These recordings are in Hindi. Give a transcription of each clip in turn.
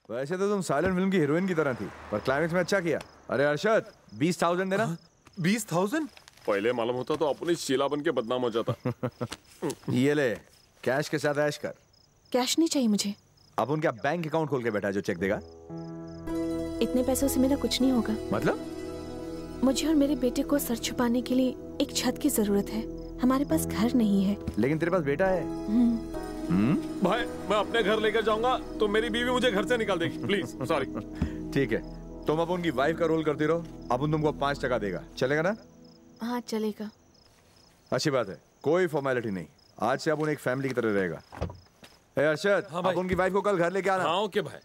वैसे तो तुम साइलेंट फिल्म की हीरोइन की तरह थी, पर क्लाइमेक्स में अच्छा किया। अरे अरशद, 20,000 देना। 20,000? पहले मालूम होता तो अपन इस शीला बन के बदनाम हो जाता। ये ले, कैश के साथ ऐश कर। कैश नहीं चाहिए मुझे। अब उनका बैंक अकाउंट खोल के बैठा है जो चेक देगा। इतने पैसों से मेरा कुछ नहीं होगा। मतलब? मुझे और मेरे बेटे को सर छुपाने के लिए एक छत की जरूरत है। हमारे पास घर नहीं है। लेकिन तेरे पास बेटा है। भाई मैं अपने घर लेकर जाऊंगा तो मेरी बीवी मुझे घर से निकाल देगी। Please sorry. ठीक है, तुम अब उनकी वाइफ का रोल करती रहो। अब तुमको 5% देगा, चलेगा ना? हाँ चलेगा। अच्छी बात है, कोई फॉर्मेलिटी नहीं। आज से अब उन एक फैमिली की तरह रहेगा। अरशद, हाँ अब उनकी वाइफ को कल घर लेके आना। हाँ ओके भाई।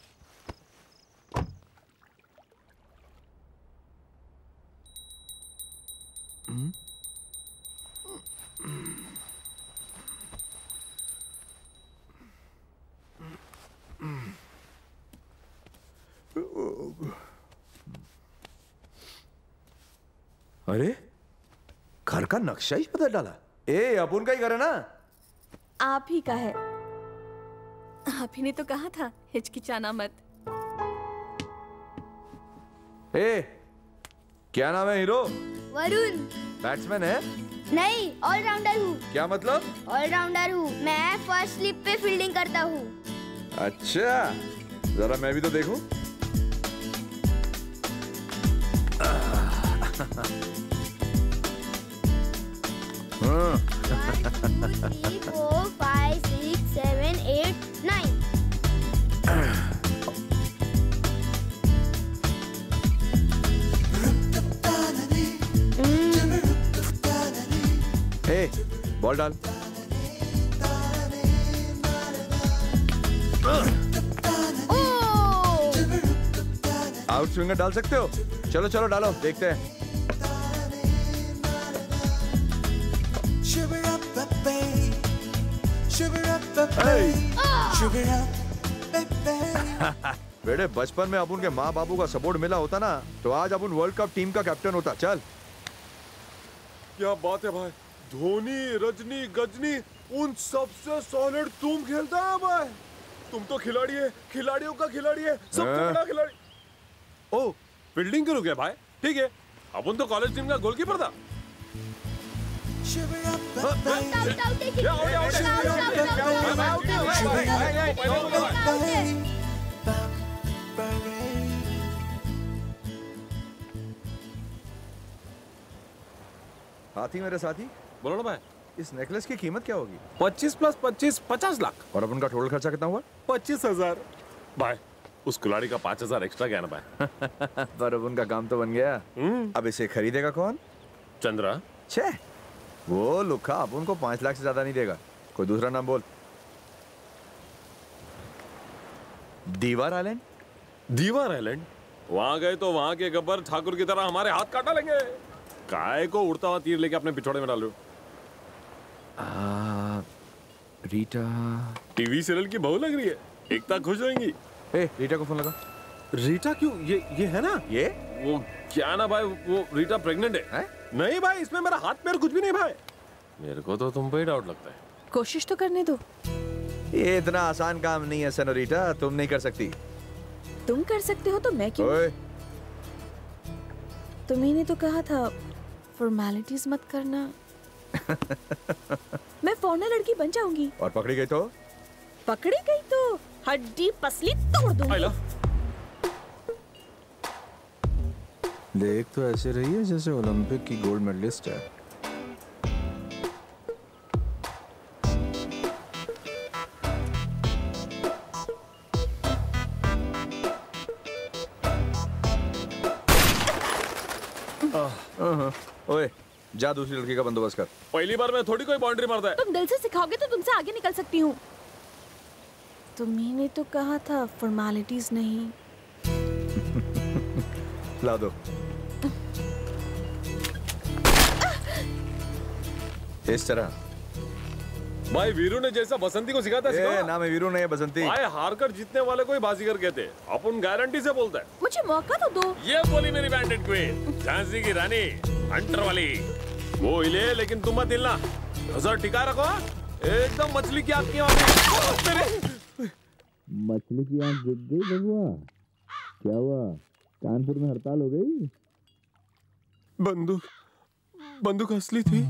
अरे घर का नक्शा ही बदल डाला। ए, अपुन का ही घर है ना? आप ही का है। आप ही ने तो कहा था हिचकिचाना मत। ए, क्या नाम है हीरो? वरुण। बैट्समैन है? नहीं, ऑलराउंडर हूँ। क्या मतलब? ऑलराउंडर हूँ, मैं फर्स्ट स्लिप पे फील्डिंग करता हूँ। अच्छा, जरा मैं भी तो देखूं। हाँ। 1, 2, 3, 4, 5, 6, 7, 8, 9। ए, बॉल डाल। आउट स्विंगर डाल सकते हो? चलो चलो डालो, देखते हैं। बेटे, बचपन में अपुन के माँ बाबू का सपोर्ट मिला होता ना तो आज अपुन वर्ल्ड कप टीम का कैप्टन होता। चल। क्या बात है भाई, धोनी, रजनी, गजनी, उन सबसे सॉलिड तुम खेलता है भाई। तुम तो खिलाड़ी है, खिलाड़ियों का खिलाड़ी है, सबसे बड़ा खिलाड़ी। ओ, फील्डिंग करो क्या भाई? ठीक है, अपन तो कॉलेज टीम का गोलकीपर था। साथी, मेरे साथी, बोलो ना भाई। इस नेकलेस की कीमत क्या होगी? 25 + 25 50 लाख। और अब उनका टोटल खर्चा कितना हुआ? 25,000। भाई उस खिलाड़ी का 5,000 एक्स्ट्रा क्या ना भाई? पर अब उनका काम तो बन गया। अब इसे खरीदेगा कौन? चंद्रा। छे, वो लुखा अब उनको 5 लाख से ज्यादा नहीं देगा। कोई दूसरा नाम बोल। दीवार आइलैंड? दीवार आइलैंड? वहां गए तो वहां के गब्बर ठाकुर की तरह हमारे हाथ काटा लेंगे। काय को उड़ता हुआ तीर लेके अपने पिछोड़े में डाल रहे हो? रीटा। टीवी सीरियल की बहू लग रही है, एकता खुश होंगी। ए, रीटा को फोन लगा। रीटा क्यों? ये है ना? ये वो क्या ना भाई, वो रीटा प्रेग्नेंट है? नहीं भाई, इसमें मेरा हाथ पैर कुछ भी नहीं भाई। मेरे को तो तुम पे ही डाउट लगता है। कोशिश तो करने दो। ये इतना आसान काम नहीं है सेनोरिटा, तुम नहीं कर सकती। तुम कर सकते हो तो मैं क्यों? ओए। तुम्ही ने तो कहा था फॉर्मेलिटीज मत करना। मैं फॉर्नर लड़की बन जाऊंगी। और पकड़ी गई तो? पकड़ी गई तो हड्डी पसली तोड़ दूंगी। देख तो ऐसे रही है जैसे ओलंपिक की गोल्ड मेडलिस्ट है। ओए, जा दूसरी लड़की का बंदोबस्त कर। पहली बार में थोड़ी कोई बाउंड्री मारता है। तुम दिल से सिखाओगे तो तुमसे आगे निकल सकती हूँ। तुम्ही ने तो कहा था फॉर्मेलिटीज नहीं। ला दो। इस तरह। भाई वीरू ने जैसा बसंती को सिखाता है। नाम है वीरू, नहीं है बसंती। भाई हार कर जीतने वाले को ही बाजीगर कहते हैं। अपन गारंटी से बोलता है। मुझे मौका तो दो। ये बोली मेरी बैंडेड क्वीन, झांसी की रानी, हंटर वाली। वो हिले लेकिन तुम मत हिलना। नजर टिका रखो, एकदम मछली की आपकी। मछली की आंख दिख गई बबुआ? क्या हुआ, कानपुर में हड़ताल हो गई? बंदूक असली थी।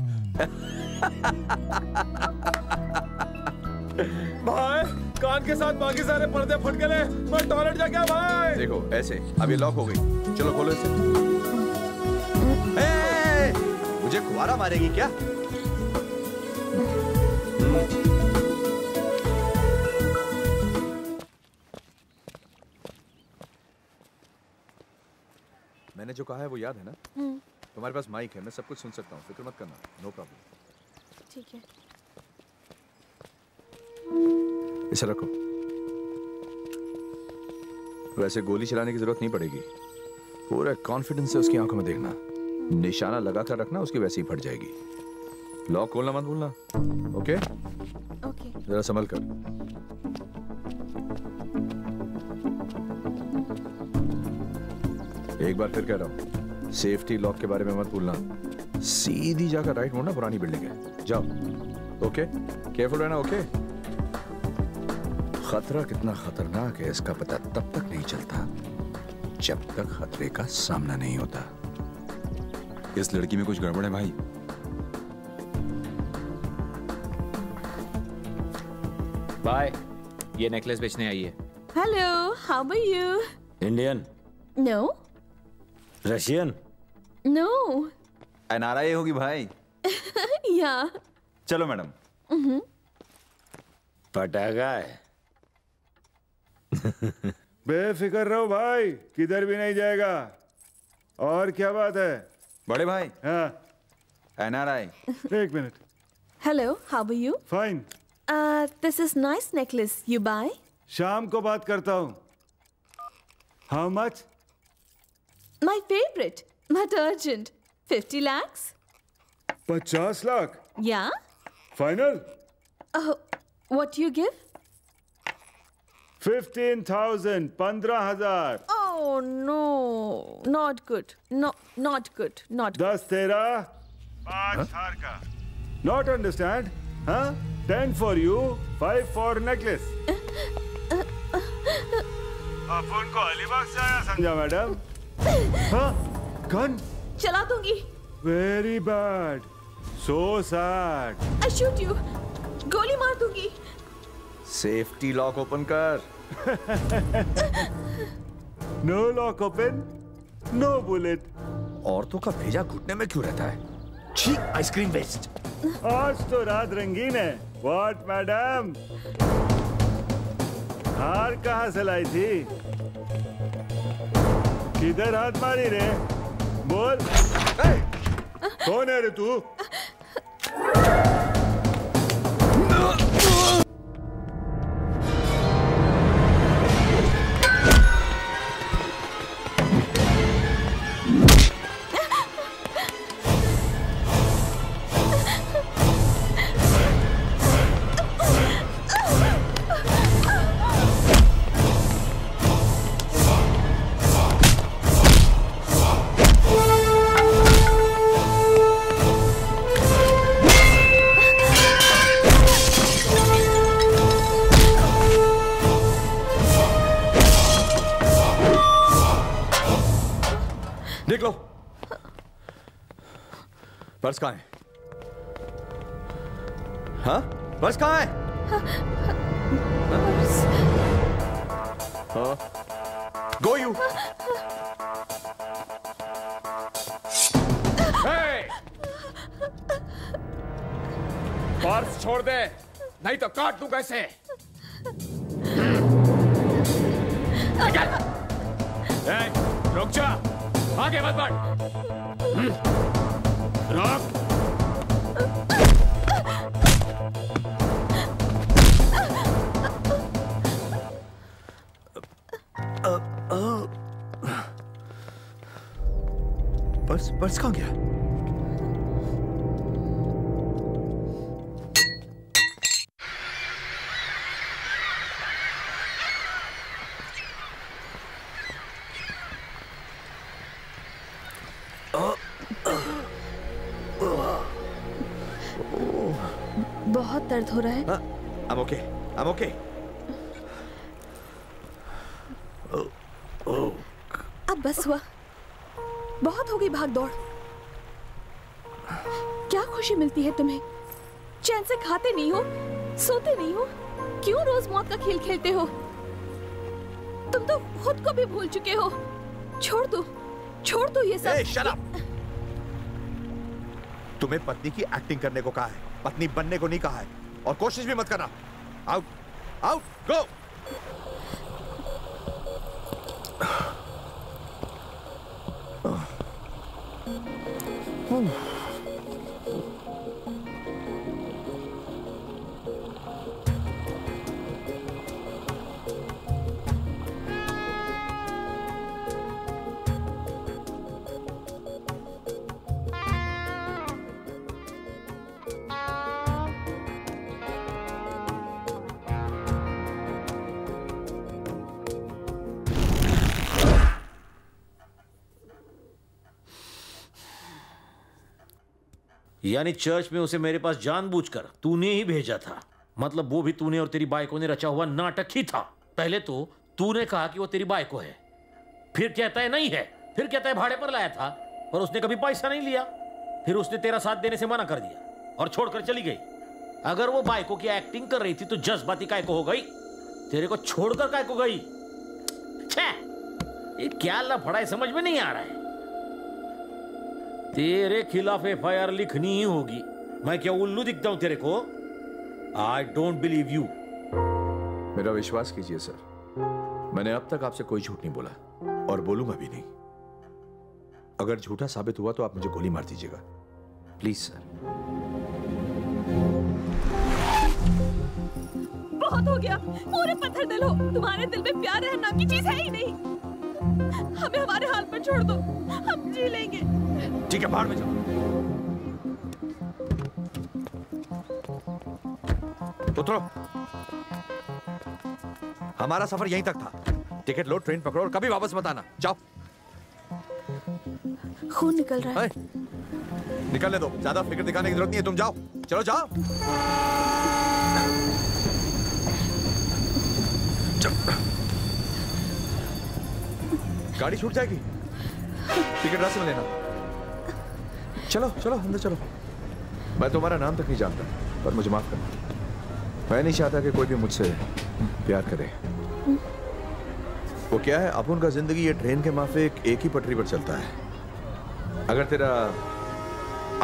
भाई कान के साथ बाकी सारे पर्दे फट गए, मैं टॉयलेट जा गया भाई। देखो ऐसे, अब ये लॉक हो गई, चलो खोलो इसे। मुझे कुआरा मारेगी क्या? मैंने जो कहा है वो याद है ना? तुम्हारे पास माइक है, मैं सब कुछ सुन सकता हूँ, फिक्र मत करना, नो प्रॉब्लम। ठीक है। इसे रखो। वैसे गोली चलाने की जरूरत नहीं पड़ेगी, पूरे कॉन्फिडेंस से उसकी आंखों में देखना, निशाना लगा कर रखना, उसकी वैसे ही फट जाएगी। लॉक खोलना मत भूलना, ओके? ओके। जरा संभल कर। एक बार फिर कह रहा हूँ, सेफ्टी लॉक के बारे में मत भूलना। सीधी जाकर राइट मोड़ना, पुरानी बिल्डिंग है, जाओ। ओके, केयरफुल रहना, ओके? खतरा कितना खतरनाक है इसका पता तब तक नहीं चलता जब तक खतरे का सामना नहीं होता। इस लड़की में कुछ गड़बड़ है भाई। बाय, ये नेकलेस बेचने आई है। Hello, how are you? Indian? No Russian? No. NRI होगी भाई। या। चलो मैडम। पटाखा है। बेफिक्र रहो भाई, किधर भी नहीं जाएगा। और क्या बात है बड़े भाई? हाँ। एनआरआई। एक minute. Hello, how are you? Fine. This is nice necklace, you buy? शाम को बात करता हूँ। How much? My favourite but urgent, 50 lakhs? 50 lakh? Yeah. Final? What do you give? 15,000, 15,000। Oh no, not good. No, not good. Not good. 10 तेरा, 5 हार का। Not understand? हाँ? 10 for you, 5 for necklace। अपन को अलीबाग से आया समझा मैडम? हाँ? गन? चला दूंगी। Very bad. So sad. I shoot you. गोली मार दूंगी। सेफ्टी लॉक ओपन कर। No lock open, no bullet. औरतों का भेजा घुटने में क्यों रहता है? छी, आइसक्रीम वेस्ट। आज तो रात रंगीन है। What madam? हार कहाँ से लाई थी? किधर हाथ मारी रे? बोल। कौन है रे तू? देख लो, पर्स कहाँ है? हाँ, पर्स कहाँ है? हाँ, गो यू। पर्स छोड़ दे, नहीं तो काट दूंगा इसे। रुक जा, आगे मत बढ़। रुक। पर्स कहाँ गया? बहुत दर्द हो रहा है। I'm okay. I'm okay. अब बस हुआ, बहुत हो गई भाग दौड़। क्या खुशी मिलती है तुम्हें? चैन से खाते नहीं हो, सोते नहीं हो, क्यों रोज मौत का खेल खेलते हो? तुम तो खुद को भी भूल चुके हो। छोड़ दो ये सब। shut up! तुम्हें पत्नी की एक्टिंग करने को कहा है, पत्नी बनने को नहीं कहा है, और कोशिश भी मत करना। आउट, आउट, गो। यानी चर्च में उसे मेरे पास जानबूझकर तूने ही भेजा था? मतलब वो भी तूने और तेरी बाइको ने रचा हुआ नाटक ही था। पहले तो तूने कहा कि वो तेरी बाइको है, फिर कहता है नहीं है, फिर कहता है भाड़े पर लाया था और उसने कभी पैसा नहीं लिया, फिर उसने तेरा साथ देने से मना कर दिया और छोड़कर चली गई। अगर वो बाइको की एक्टिंग कर रही थी तो जज्बाती काय को हो गई? तेरे को छोड़कर काय को गई? छे, ये क्या लफड़ा है, समझ में नहीं आ रहा है। तेरे खिलाफ FIR लिखनी ही होगी। मैं क्या उल्लू दिखता हूं तेरे को? I don't believe you. मेरा विश्वास कीजिए सर, मैंने अब तक आपसे कोई झूठ नहीं बोला और बोलूंगा भी नहीं। अगर झूठा साबित हुआ तो आप मुझे गोली मार दीजिएगा, प्लीज सर। बहुत हो गया, पूरे पत्थर दिल हो। तुम्हारे दिल में प्यार है नाम की चीज है ही नहीं। हमें हमारे हाल पर छोड़ दो, हम जी लेंगे। ठीक है, बाहर में जाओ। उतरो। हमारा सफर यहीं तक था। टिकट लो, ट्रेन पकड़ो और कभी वापस मत आना। जाओ। खून निकल रहा है। निकलने दो, ज्यादा फिक्र दिखाने की जरूरत नहीं है। तुम जाओ, चलो जाओ। गाड़ी छूट जाएगी, टिकट रास्ते में लेना। चलो चलो अंदर चलो। मैं तुम्हारा नाम तक नहीं जानता, पर मुझे माफ करना। मैं नहीं चाहता कि कोई भी मुझसे प्यार करे। वो क्या है, अपुन का जिंदगी ये ट्रेन के माफिक एक ही पटरी पर चलता है। अगर तेरा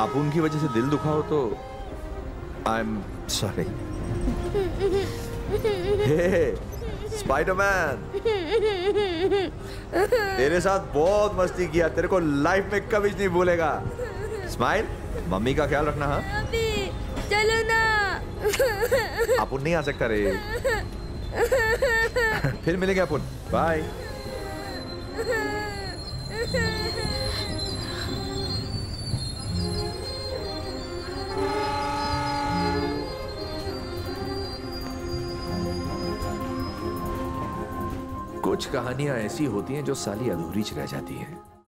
अपुन की वजह से दिल दुखा हो तो आई एम सॉरी। स्पाइडरमैन, तेरे साथ बहुत मस्ती किया, तेरे को लाइफ में कभी नहीं भूलेगा। स्माइल, मम्मी का ख्याल रखना। हाँ अभी चलो ना। अपुन नहीं आ सकता रे। फिर मिलेंगे अपुन, बाय। कुछ कहानियां ऐसी होती हैं जो साली अधूरी रह जाती हैं।